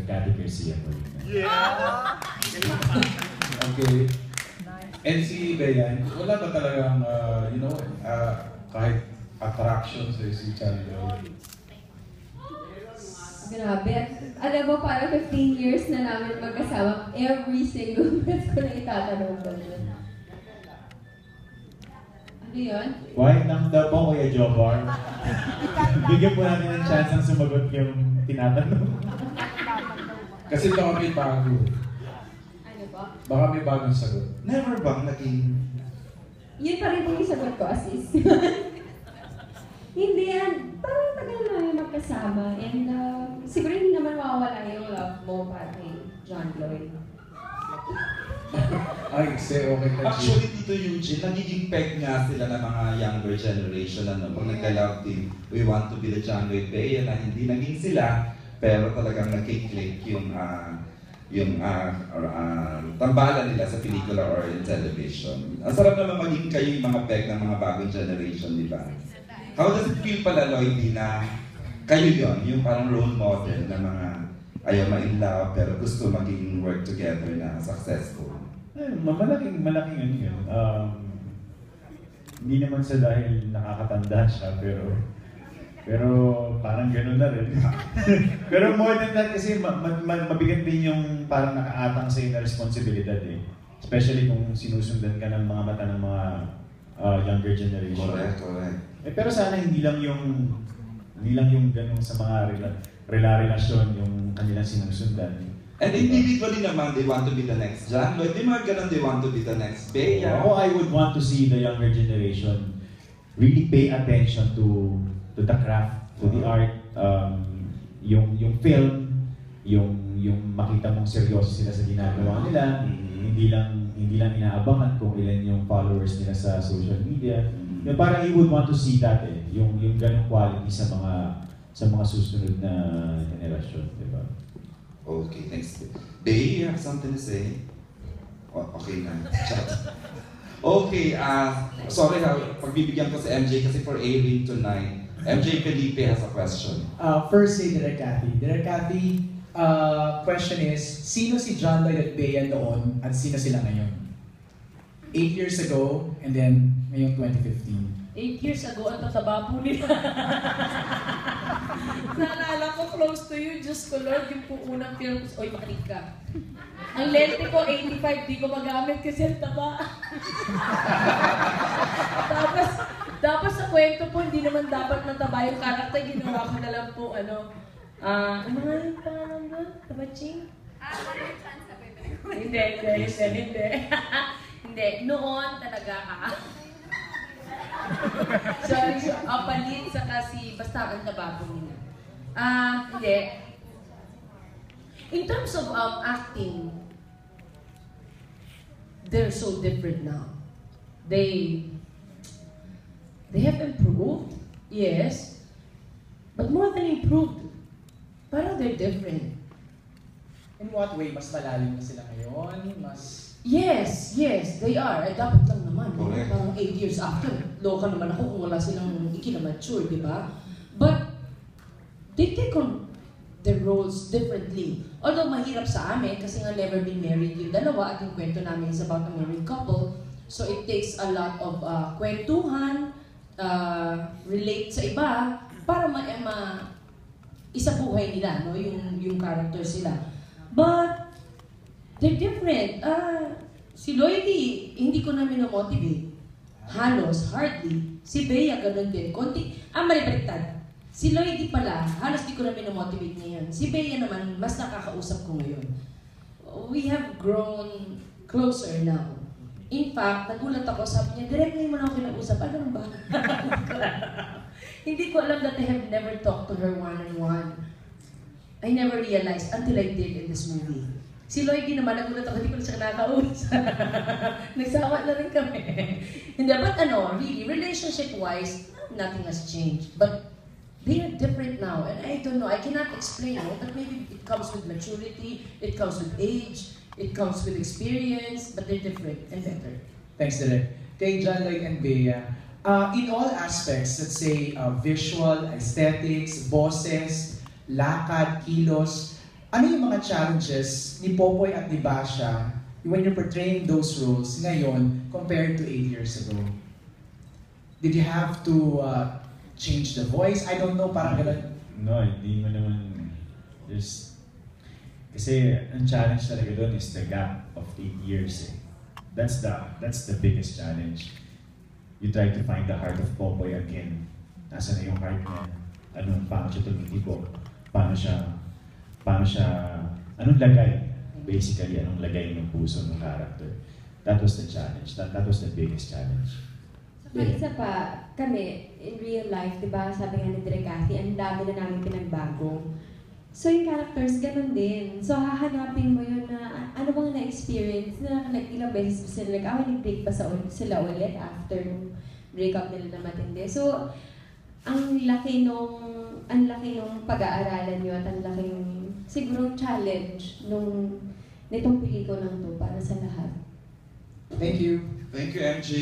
Cathy Garcia po rin. Yeah! Okay. And si Dayan, wala ba talagang, kahit attraction sa si Chandler? Grabe. Alam mo, parang 15 years na namin magkasama. Every single month ko na itatanong ko yun. Ano yun? Why lang daw po, Kuya Jobar? Bigyan po natin ng chance ang sumagot yung tinatanong. Kasi baka may bago. Ano ba? Baka may bagong sagot. Never bang naging... Yun pa rin po yung sagot ko, Asis. Hindi yan. Parang tagal namin magkasama. And siguro hindi naman mawawala yung love mo para kay John Lloyd. Ay, okay na. Actually, Tito Eugene, nagiging peg nga sila ng mga younger generation. Pag nagka-love team, we want to be the John Lloyd Bea na hindi naging sila, pero talagang nagkiklik yung tambalan nila sa pelikula or in television. Ang sarap naman maging kayo yung mga peg ng mga bagong generation, di ba? How does it feel pala, Lloydie, na kayo yon, yung parang role model na mga ayaw ma-in love pero gusto maging work together na successful? Malaking ano yun. Hindi naman sa dahil nakakatanda siya, pero parang gano'n na rin. Pero more than that kasi mabigat din yung parang nakaatang sa'yo na responsibilidad eh. Especially kung sinusundan ka ng mga mata ng mga younger generation. Correct. Pero sana hindi lang yung ganun sa mga relasyon yung kanilang sinusundan. And individually naman, they want to be the next John Lloyd. Di mga ganun, they want to be the next Bea. I would want to see the younger generation really pay attention to the craft, to the art, yung film, yung makita mong seryoso sila sa ginagawa nila, hindi lang inaabangan kung ilan yung followers nila sa social media. Yung parang you would want to see that yung ganung quality sa mga susunod na generasyon, di ba? Okay, thanks. Bea, you have something to say? Okay na. Chat. Okay, sorry pagbibigyan ko si MJ kasi for airing tonight. MJ Felipe has a question. First say Direk Cathy. Direk Cathy, question is, sino si John Lloyd at Bea noon at sino sila ngayon? 8 years ago and then ngayong 2015. 8 years ago, ang tataba po nila. Naalala ko, close to you, Diyos ko Lord, yung po unang film, oy, makinig ka. Ang lente ko, 85, di ko magamit kasi ang taba. Tapos sa kwento po, hindi naman dapat mataba yung karakter, ginawa ko na lang po, ano nga yung pangalan doon? Tabaching? Hindi. Hindi, noon talaga Sorry, palit sa kasi basta ang taba po nila. Hindi. In terms of acting, they're so different now. They have improved, yes, but more than improved, parang they're different. In what way? Mas malalim na sila ngayon? Yes, they are. Dapat lang naman. Correct. Parang 8 years after. Loka naman ako kung wala silang ikinamature, di ba? But they take on their roles differently. Although mahirap sa amin, kasi nga never been married yung dalawa at yung kwento namin is about a married couple. So it takes a lot of kwentuhan, relate sa iba, para isa buhay nila, no? yung character sila. But they're different. Si Lloydie, hindi ko na minomotivate. Halos, hardly. Si Bea, ganun din. Konti. Malibaliktad. Si Lloydie pala, halos di ko na minomotivate ngayon. Si Bea naman, mas nakakausap ko ngayon. We have grown closer now. In fact, nagulat ako, sabi niya, direct ngayon mo na ako kinausap. Ano ba? Hindi ko alam that I have never talked to her one-on-one. I never realized until I did in this movie. Si Lloydie naman, nagulat ako, hindi ko na siya nakakausap. Nagsawa na rin kami. Hindi, but really, relationship-wise, nothing has changed. But they are different now, and I don't know, I cannot explain it, but maybe it comes with maturity, it comes with age, it comes with experience, but they're different and better. Thanks, Direk. Kay John Lloyd and Bea, in all aspects, let's say visual, aesthetics, boses, lakad, kilos, ano yung mga challenges ni Popoy at ni Basha when you're portraying those roles ngayon compared to 8 years ago? Did you have to change the voice? I don't know, parang ganun. No, hindi mo naman. Kasi ang challenge talaga doon is the gap of 8 years. That's the biggest challenge. You try to find the heart of Popoy again. Nasaan na yung heart niya? Paano siya tumitibo? Paano siya, anong lagay? Basically, anong lagay ng puso ng character? That was the challenge. That was the biggest challenge. Saka isa pa, kami, in real life, di ba, sabi nga ni Direk Cathy, ang dami na namin pinagbago. So yung characters, ganun din. So hahanapin mo yun na ano bang na-experience na ilang beses ba sila nag-break pa sila ulit after nung breakup nila na matindi. So, ang laki nung pag-aaralan nyo at ang laking siguro challenge nitong pelikulang to para sa lahat. Thank you. Thank you, MJ.